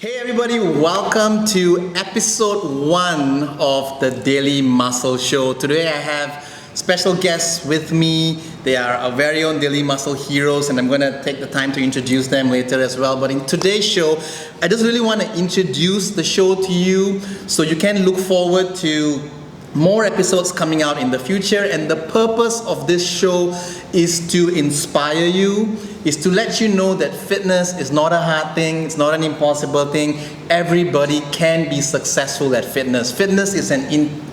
Hey everybody, welcome to episode 1 of the Daily Muscle Show. Today I have special guests with me. They are our very own Daily Muscle heroes, and I'm going to take the time to introduce them later as well. But in today's show, I just really want to introduce the show to you so you can look forward to more episodes coming out in the future. And the purpose of this show is to inspire you, is to let you know that fitness is not a hard thing, it's not an impossible thing. Everybody can be successful at fitness. Fitness is an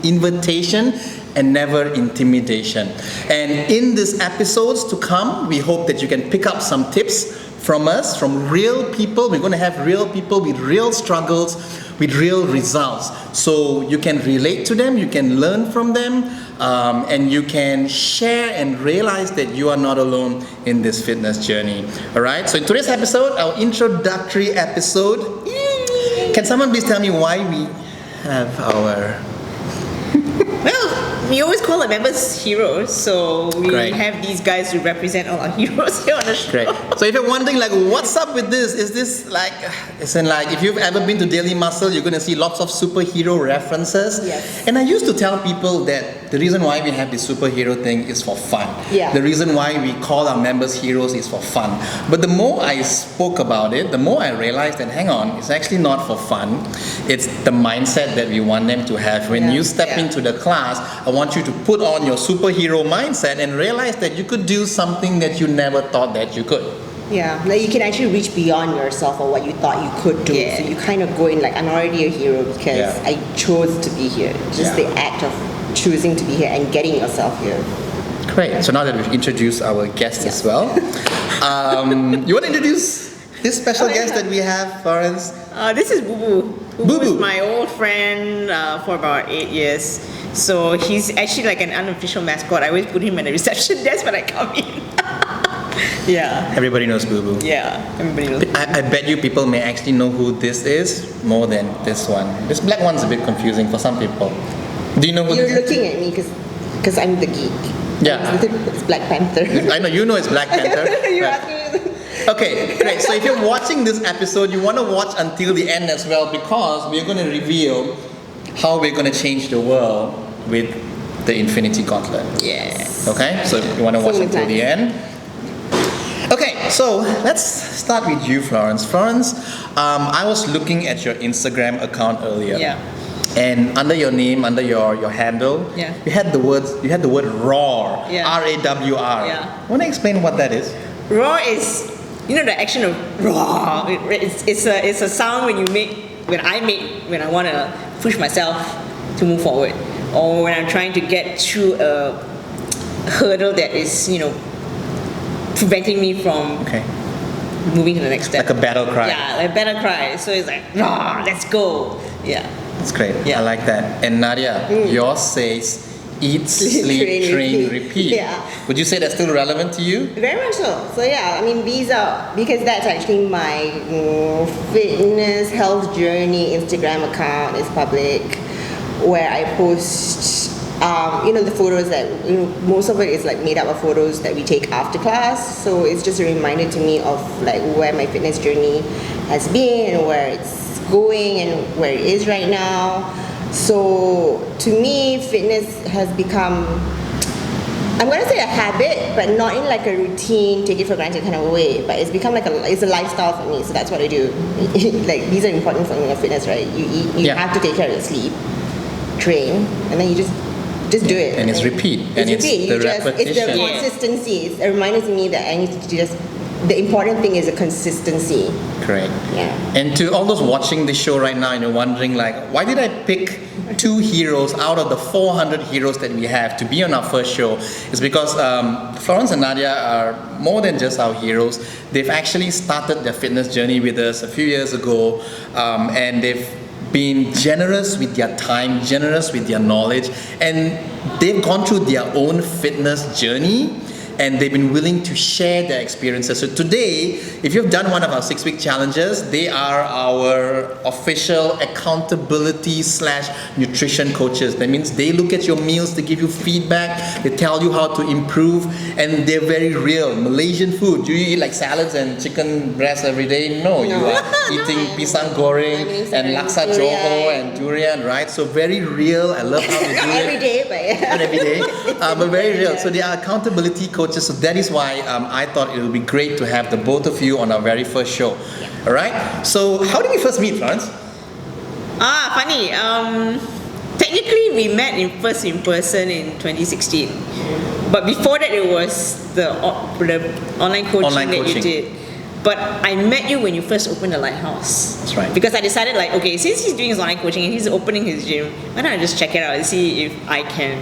invitation and never intimidation. And in these episodes to come, we hope that you can pick up some tips from us, from real people. We're going to have real people with real struggles, with real results. So you can relate to them, you can learn from them, and you can share and realize that you are not alone in this fitness journey. Alright, so in today's episode, our introductory episode, can someone please tell me why we have our... Well, we always call our members heroes, so we have these guys who represent all our heroes here on the show. Great. So if you're wondering, like, what's up with this? Is this like, if you've ever been to Daily Muscle, you're going to see lots of superhero references. Yes. And I used to tell people that the reason why we have this superhero thing is for fun. Yeah. The reason why we call our members heroes is for fun. But the more I spoke about it, the more I realized that, hang on, it's actually not for fun. It's the mindset that we want them to have. When you step into the class, I want you to put on your superhero mindset and realize that you could do something that you never thought that you could. Yeah, like you can actually reach beyond yourself or what you thought you could do. Yeah. So you kind of go in like, I'm already a hero because I chose to be here. Just the act of choosing to be here and getting yourself here. Great. So now that we've introduced our guest as well, you want to introduce this special guest that we have, Florence? This is Boo Boo. Boo Boo is my old friend for about 8 years. So he's actually like an unofficial mascot. I always put him at the reception desk when I come in. Yeah. Everybody knows Boo Boo. Yeah, everybody knows. I bet you people may actually know who this is more than this one. This black one's a bit confusing for some people. Do you know who You're this is? looking at me because I'm the geek. Yeah. It's Black Panther. I know, you know it's Black Panther. You're Right. asking me. Okay, great. So if you're watching this episode, you want to watch until the end as well, because we're going to reveal how we're going to change the world with the Infinity Gauntlet. Yes. Okay, so you want to watch until the end. Okay, so let's start with you, Florence. Florence, I was looking at your Instagram account earlier. Yeah. And under your name, under your handle, you had the word RAWR. Yeah. R-A-W-R. Yeah. Want to explain what that is? Raw is, you know, the action of raw. It's a sound when I want to push myself to move forward, or when I'm trying to get through a hurdle that is, you know, preventing me from moving to the next step. Like a battle cry. Yeah, like a battle cry. So it's like, raw, let's go. Yeah. That's great. Yeah. I like that. And Nadia, yours says eat, sleep, train, repeat. Yeah. Would you say that's still relevant to you? Very much so. So yeah, I mean these are, because that's actually my fitness health journey Instagram account is public, where I post the photos that, most of it is like made up of photos that we take after class. So it's just a reminder to me of like where my fitness journey has been and where it's going and where it is right now. So to me, fitness has become, I'm going to say a habit, but not in like a routine, take it for granted kind of way, but it's become like it's a lifestyle for me. So that's what I do. Like these are important for me in fitness, right? You eat, you have to take care of your sleep, train, and then you just do it. And it's repeat. And it's the repetition. It's the consistency. It's a reminder to me that I need to just, the important thing is a consistency. Correct. Yeah. And to all those watching this show right now and you're wondering like, why did I pick 2 heroes out of the 400 heroes that we have to be on our first show? It's because Florence and Nadia are more than just our heroes. They've actually started their fitness journey with us a few years ago, and they've been generous with their time, generous with their knowledge, and they've gone through their own fitness journey. and they've been willing to share their experiences. So today, if you've done one of our 6-week challenges, they are our official accountability / nutrition coaches. That means they look at your meals, they give you feedback, they tell you how to improve, and they're very real. Malaysian food, do you eat like salads and chicken breast every day? No, you are eating pisang goreng and laksa Johor and durian, right? So very real. I love how they do it. Every day, but Not every day, but very real. So they are accountability coaches. So that is why I thought it would be great to have the both of you on our very first show. All right. So how did we first meet, Florence? Funny. Technically, we met in person in 2016. But before that, it was the online coaching that you did. But I met you when you first opened the Lighthouse. That's right. Because I decided like, okay, since he's doing his online coaching and he's opening his gym, why don't I just check it out and see if I can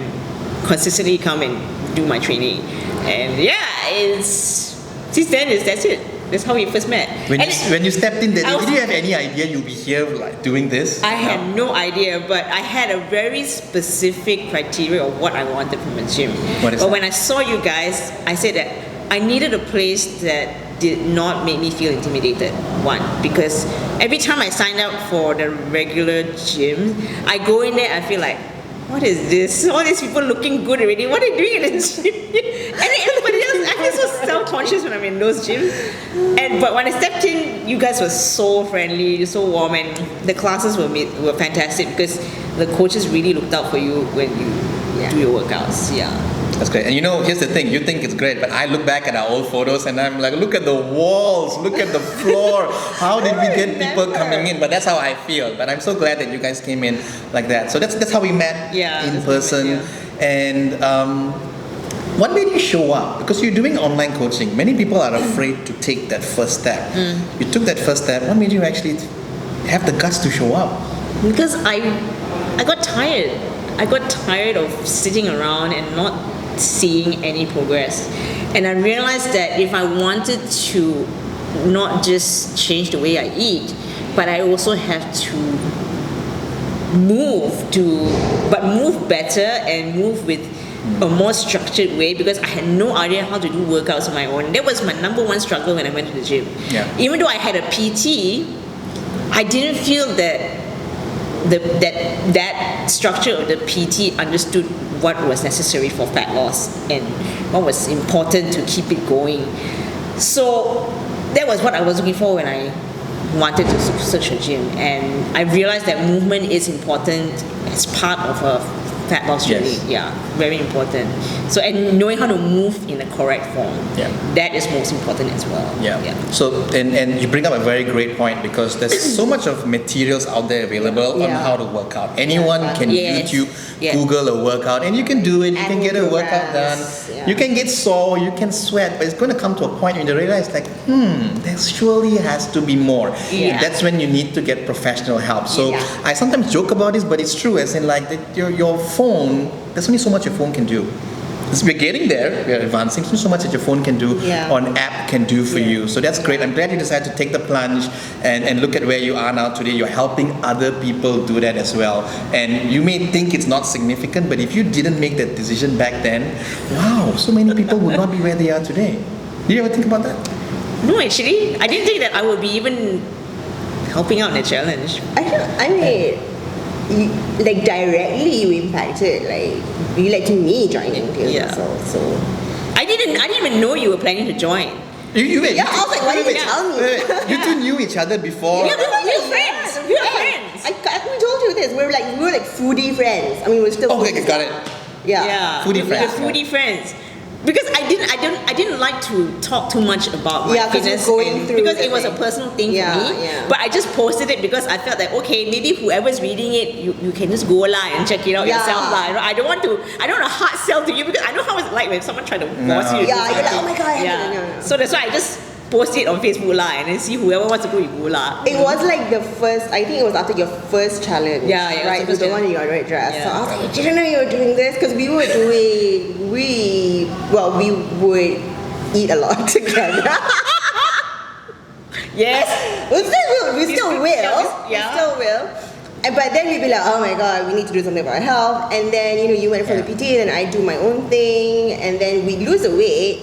consistently come and do my training. And yeah, since then that's it. That's how we first met. When you stepped in there, did you have any idea you'd be here like doing this? I had no idea, but I had a very specific criteria of what I wanted from a gym. What is that? When I saw you guys, I said that I needed a place that did not make me feel intimidated. One, because every time I signed up for the regular gym, I go in there, I feel like, what is this? All these people looking good already. What are they doing in the gym? And then everybody else, I feel so self-conscious when I'm in those gyms. But when I stepped in, you guys were so friendly, so warm, and the classes were fantastic because the coaches really looked out for you when you do your workouts. Yeah. That's great. And you know, here's the thing, you think it's great, but I look back at our old photos and I'm like, look at the walls, look at the floor. How did we get people coming in? But that's how I feel. But I'm so glad that you guys came in like that. So that's how we met in person. And what made you show up? Because you're doing online coaching. Many people are afraid to take that first step. You took that first step. What made you actually have the guts to show up? Because I got tired. I got tired of sitting around and not seeing any progress. And I realized that if I wanted to not just change the way I eat, but I also have to move better and move with a more structured way, because I had no idea how to do workouts on my own. That was my number one struggle when I went to the gym. Even though I had a PT, I didn't feel that that structure of the PT understood what was necessary for fat loss and what was important to keep it going. So that was what I was looking for when I wanted to search a gym, and I realized that movement is important as part of a fat loss journey. Very important. So, and knowing how to move in the correct form, that is most important as well. So, and you bring up a very great point, because there's so much of materials out there available on how to work out. Anyone can YouTube, Google a workout, and you can do it. You can get a workout done. You can get sore, you can sweat, but it's going to come to a point when you realize like, there surely has to be more. That's when you need to get professional help. So I sometimes joke about this, but it's true, as in like your phone, there's only so much your phone can do. We're getting there, we're advancing. There's so much that your phone can do or an app can do for you. So that's great. I'm glad you decided to take the plunge and look at where you are now today. You're helping other people do that as well. And you may think it's not significant, but if you didn't make that decision back then, wow, so many people would not be where they are today. Did you ever think about that? No, actually, I didn't think that I would be even helping out in the challenge. I mean, like directly you impacted, like you led to me joining DailyMuscle. So I didn't even know you were planning to join. I was like, why didn't you tell me? You two knew each other before. We were friends. We were friends. I told you this. We were like foodie friends. I mean, we're still. Okay, got it. Foodie friends. We're foodie friends. Because I didn't like to talk too much about my fitness because it was a personal thing for me. But I just posted it because I felt like, okay, maybe whoever's reading it, you can just go and check it out yourself. I don't want to hard sell to you, because I know how it's like when someone try to force you to do something. You're like, oh my god. So that's why I just post it on Facebook and then see whoever wants to go, you go It was like the first, I think it was after your first challenge. Right? It was the one you got red dress. So I was like, I didn't know you were doing this, because we would eat a lot together. Yes. We still will. But then we'd be like, oh my god, we need to do something about our health. And then you went for the PT, and I do my own thing, and then we lose the weight.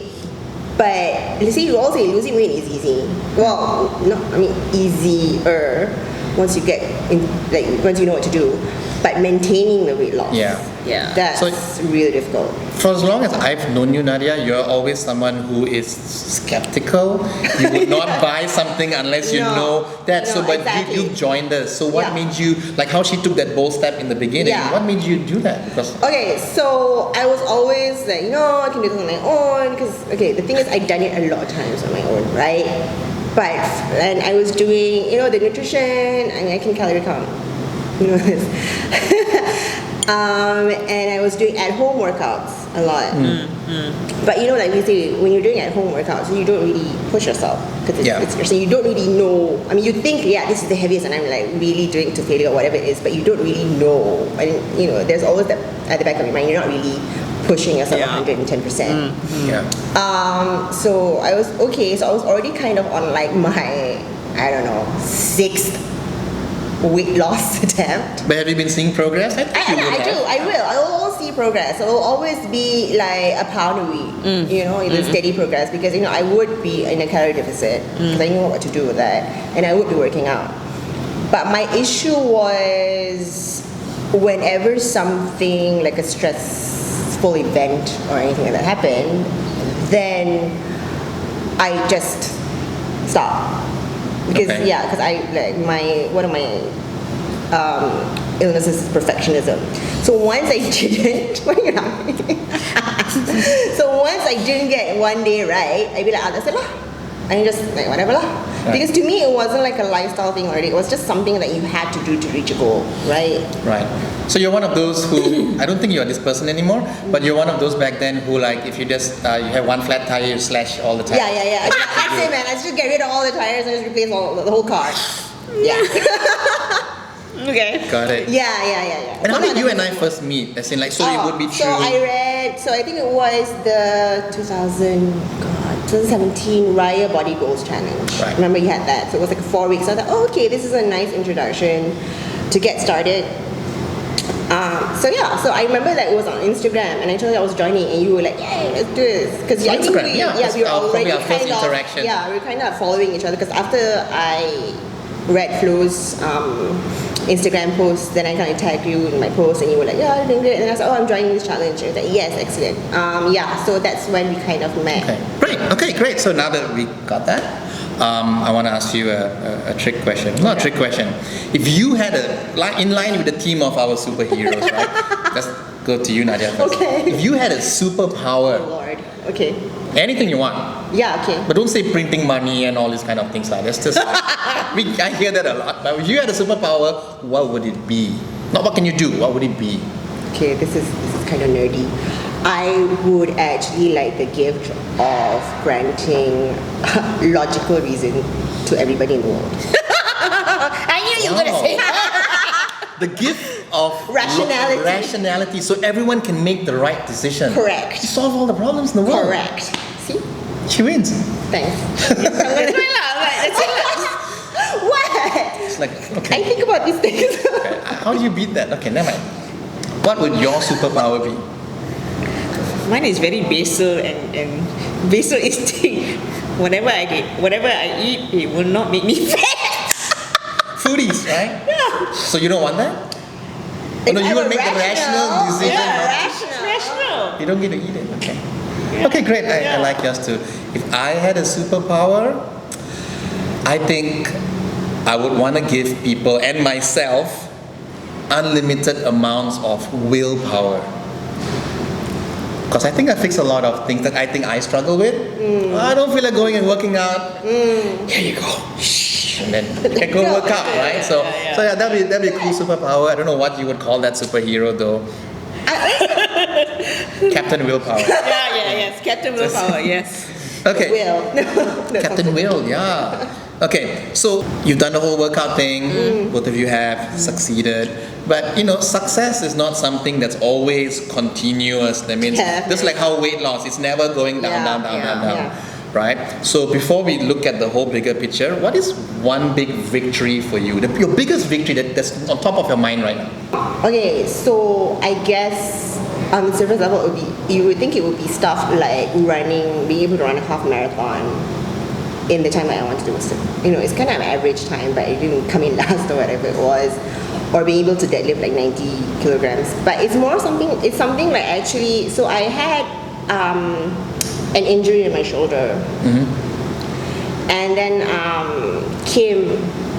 But let's say you all say losing weight is easy. Well, no, I mean easier once you get in, like once you know what to do. But maintaining the weight loss, that's really difficult. For as long as I've known you, Nadia, you're always someone who is skeptical. You would not buy something unless you know that. No, but exactly. you joined us. So what made you, like how she took that bold step in the beginning, what made you do that? Because okay, so I was always like, I can do this on my own. Because, the thing is, I've done it a lot of times on my own, right? And I was doing, the nutrition, I can calorie count. This. And I was doing at-home workouts a lot. But like we say, when you're doing at-home workouts, you don't really push yourself because so you don't really know. I mean, you think, this is the heaviest, and I'm like really doing it to failure or whatever it is, but you don't really know. And there's always that at the back of your mind. You're not really pushing yourself 110%. So I was So I was already kind of on like my, I don't know, 6th weight loss attempt. But have you been seeing progress? I will. I will always see progress. It will always be like a pound a week, it's steady progress, because I would be in a calorie deficit because I knew what to do with that, and I would be working out. But my issue was whenever something like a stressful event or anything like that happened, then I just stop. Because one of my illnesses is perfectionism. So once I didn't, so once I didn't get one day right, I'd be like, that's it lah. And just like whatever lah. Right. Because to me it wasn't like a lifestyle thing already. It was just something that you had to do to reach a goal, right? Right. So you're one of those who, I don't think you're this person anymore, but you're one of those back then who, like, if you just you have one flat tire, you slash all the tires. Yeah. That's it, man. I just get rid of all the tires and just replace the whole car. Yeah. Okay. Got it. Yeah. And how did you and I first meet? As in, like, so it would be true. So I think it was the 2017 Raya Body Goals Challenge. Right. Remember you had that? So it was like 4 weeks. So I thought, okay, this is a nice introduction to get started. So I remember that it was on Instagram, and I told you I was joining, and you were like, "Yeah, let's do this." Because I think we were already first interaction. We were kind of following each other. Because after I read Flo's Instagram post, then I kind of tagged you in my post, and you were like, "Yeah, I'm doing great." And I said, "Oh, I'm joining this challenge." And I was like, "Yes, excellent." So that's when we kind of met. Okay, great. So now that we got that, I want to ask you a trick question. Not a trick question. If you had in line with the theme of our superheroes, right? Let's go to you, Nadia, first. Okay. If you had a superpower, Oh Lord. Okay. anything you want, Yeah. Okay. but don't say printing money and all these kind of things like that. That's just I hear that a lot. But if you had a superpower, what would it be? Not what can you do, what would it be? Okay, this is kind of nerdy. I would actually like the gift of granting logical reason to everybody in the world. I knew you were going to say that. The gift of rationality, so everyone can make the right decision. Correct. You solve all the problems in the world. Correct. See? She wins. Thanks. That's my love. That's it. What? It's like, I okay. think about these things. How do you beat that? Okay, never mind. What would your superpower be? Mine is very basal and basal instinct. Whatever I eat, it will not make me fat. Foodies, right? Yeah. So you don't want that? If No, you I'm will make the rational decision. Rational. You don't get to eat it. Okay. Okay, great. I like yours too. If I had a superpower, I think I would want to give people and myself unlimited amounts of willpower. Because I think I fix a lot of things that I think I struggle with. I don't feel like going and working out. Here you go. And then you can go work out, right? So that'd be a cool superpower. I don't know what you would call that superhero though. Captain Willpower. Yes. Captain Willpower, yes. Okay. Will. Captain Will, yeah. Okay, so you've done the whole workout thing, both of you have succeeded, but success is not something that's always continuous. That means just like how weight loss, it's never going down. right? So before we look at the whole bigger picture, what is one big victory for you? Your biggest victory that's on top of your mind right now? Okay, so I guess on the surface level, you would think it would be stuff like running, being able to run a half marathon in the time that I wanted to do. It's kind of an average time, but it didn't come in last or whatever it was. Or being able to deadlift like 90 kilograms. But it's something like actually, so I had an injury in my shoulder. And then Kim,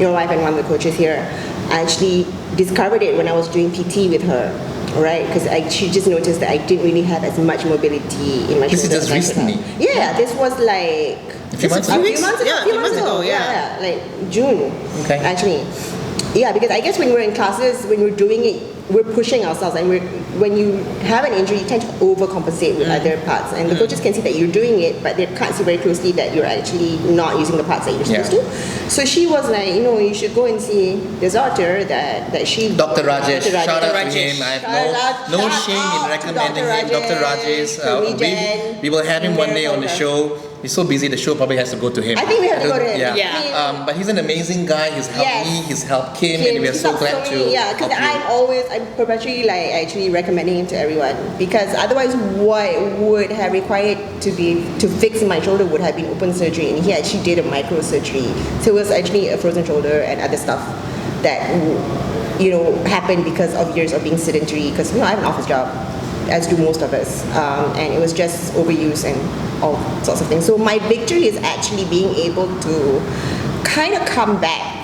your wife and one of the coaches here, actually discovered it when I was doing PT with her, right? Because she just noticed that I didn't really have as much mobility in my This is shoulder. just recently? Yeah, this was like A few months ago? Yeah, a few months ago, Yeah, like June, Okay. actually. Yeah, because I guess when we're in classes, when we're doing it, we're pushing ourselves, and when you have an injury, you tend to overcompensate with other parts, and the coaches can see that you're doing it, but they can't see very closely that you're actually not using the parts that you're supposed to. So she was like, you should go and see this doctor that she. Dr. Rajesh, Dr. shout out to Rajesh. him. I have no shame in recommending him. Dr. Rajesh, we will have him one day on the show. He's so busy, the show probably has to go to him. I think we have to go to him. Yeah. Yeah. But he's an amazing guy. He's helped me, he's helped Kim, and we are so glad to Yeah, because help you. I'm perpetually like actually recommending him to everyone, because otherwise what would have required to fix my shoulder would have been open surgery, and he actually did a micro surgery. So it was actually a frozen shoulder and other stuff that happened because of years of being sedentary, because I have an office job, as do most of us, and it was just overuse and all sorts of things. So my victory is actually being able to kind of come back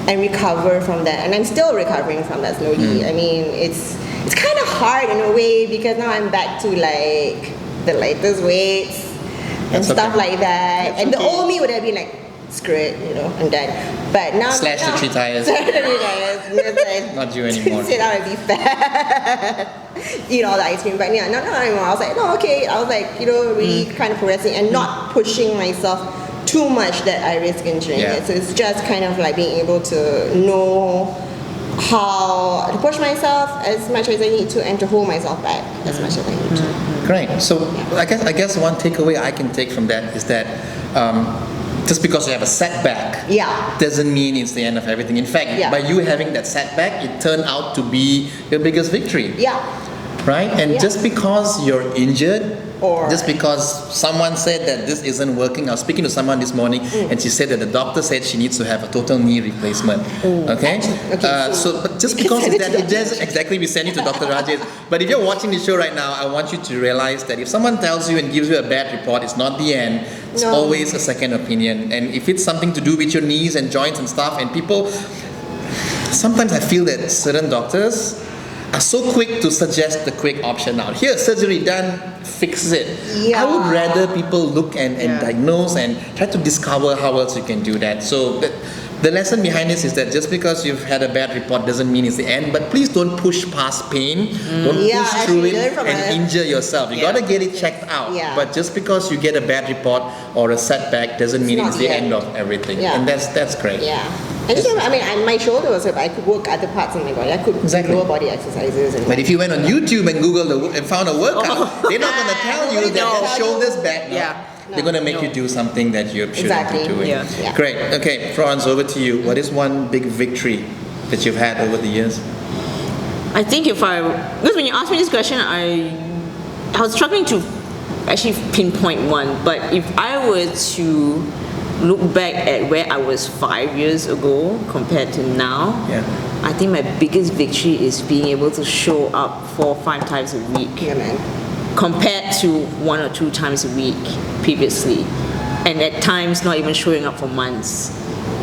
and recover from that, and I'm still recovering from that slowly. I mean, it's kind of hard in a way, because now I'm back to like the latest weights and stuff like that, and the old me would have been like, screw it, I'm done. But now Slash the 3 tires. Not you anymore. Sit down and be fat. Eat all the ice cream. But yeah, not anymore. I was like, no, okay. I was like, really kind of progressing and not pushing myself too much that I risk injuring it. So it's just kind of like being able to know how to push myself as much as I need to, and to hold myself back as much as I need to. Great. So I guess one takeaway I can take from that is that just because you have a setback doesn't mean it's the end of everything. In fact, by you having that setback, it turned out to be your biggest victory. Right? And just because you're injured, or just because someone said that this isn't working. I was speaking to someone this morning, and she said that the doctor said she needs to have a total knee replacement. Okay? But just because of that, it doesn't exactly, we send you to Dr. Rajesh. But if you're watching the show right now, I want you to realize that if someone tells you and gives you a bad report, it's not the end. It's always a second opinion. And if it's something to do with your knees and joints and stuff, and people, sometimes I feel that certain doctors are so quick to suggest the quick option out. Here, surgery done, fix it. I would rather people look and diagnose and try to discover how else you can do that. So the lesson behind this is that just because you've had a bad report doesn't mean it's the end, but please don't push past pain. Don't push through it and injure yourself. You gotta get it checked out. But just because you get a bad report or a setback doesn't mean it's the end of everything. And that's great. My shoulder was hurt, but I could work other parts of my body. I could do lower body exercises. But if you went on YouTube and Googled and found a workout, they're not going to tell you that that shoulder's bad. They're going to make you do something that you shouldn't be doing. Great. Okay, Florence, over to you. What is one big victory that you've had over the years? I think because when you asked me this question, I was struggling to actually pinpoint one. But if I were to look back at where I was 5 years ago compared to now, I think my biggest victory is being able to show up 4 or 5 times a week, compared to 1 or 2 times a week previously, and at times not even showing up for months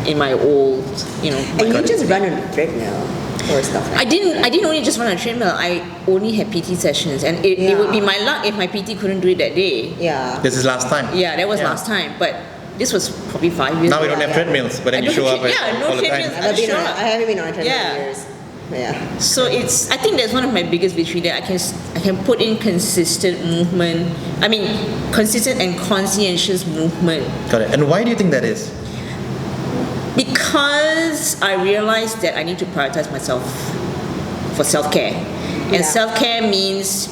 in my old, And you just run on a treadmill or stuff like that. I didn't only just run on a treadmill. I only had PT sessions, and it would be my luck if my PT couldn't do it that day. This is last time. That was last time, but this was probably 5 years now ago. we don't have treadmills, but then you show up all the time. I haven't been on a treadmill in years. So I think that's one of my biggest victory, that I can put in consistent movement. I mean, consistent and conscientious movement. Got it. And why do you think that is? Because I realized that I need to prioritize myself for self-care. And self-care means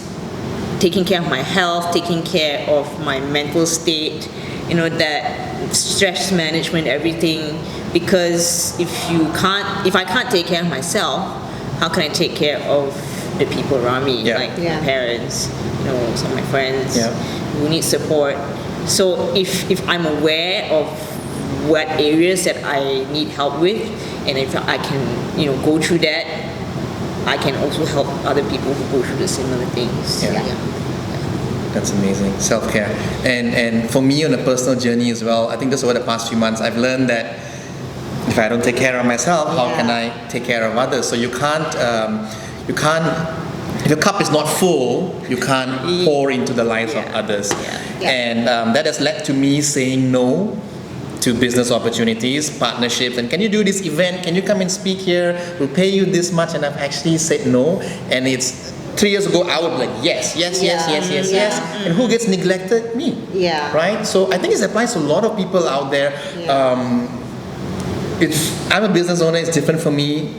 taking care of my health, taking care of my mental state, that stress management, everything. Because if I can't take care of myself, how can I take care of the people around me, like my parents, some of my friends who need support. So if I'm aware of what areas that I need help with, and if I can, go through that, I can also help other people who go through the similar things. That's amazing. Self-care. And for me on a personal journey as well, I think just over the past few months, I've learned that if I don't take care of myself, how can I take care of others? So you can't, if your cup is not full, you can't pour into the lives of others. And that has led to me saying no to business opportunities, partnerships, and can you do this event? Can you come and speak here? We'll pay you this much, and I've actually said no. And it's 3 years ago, I would be like, yes. And who gets neglected? Me. Right? So I think it applies to a lot of people out there. I'm a business owner, it's different for me.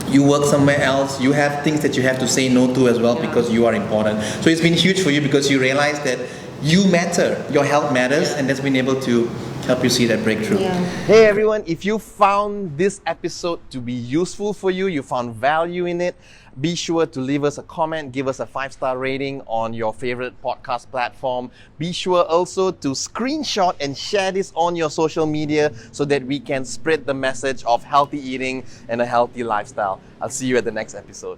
You work somewhere else, you have things that you have to say no to as well because you are important. So it's been huge for you because you realize that you matter, your health matters, and that's been able to help you see that breakthrough. Hey everyone, if you found this episode to be useful for you, you found value in it, be sure to leave us a comment, give us a 5-star rating on your favorite podcast platform. Be sure also to screenshot and share this on your social media so that we can spread the message of healthy eating and a healthy lifestyle. I'll see you at the next episode.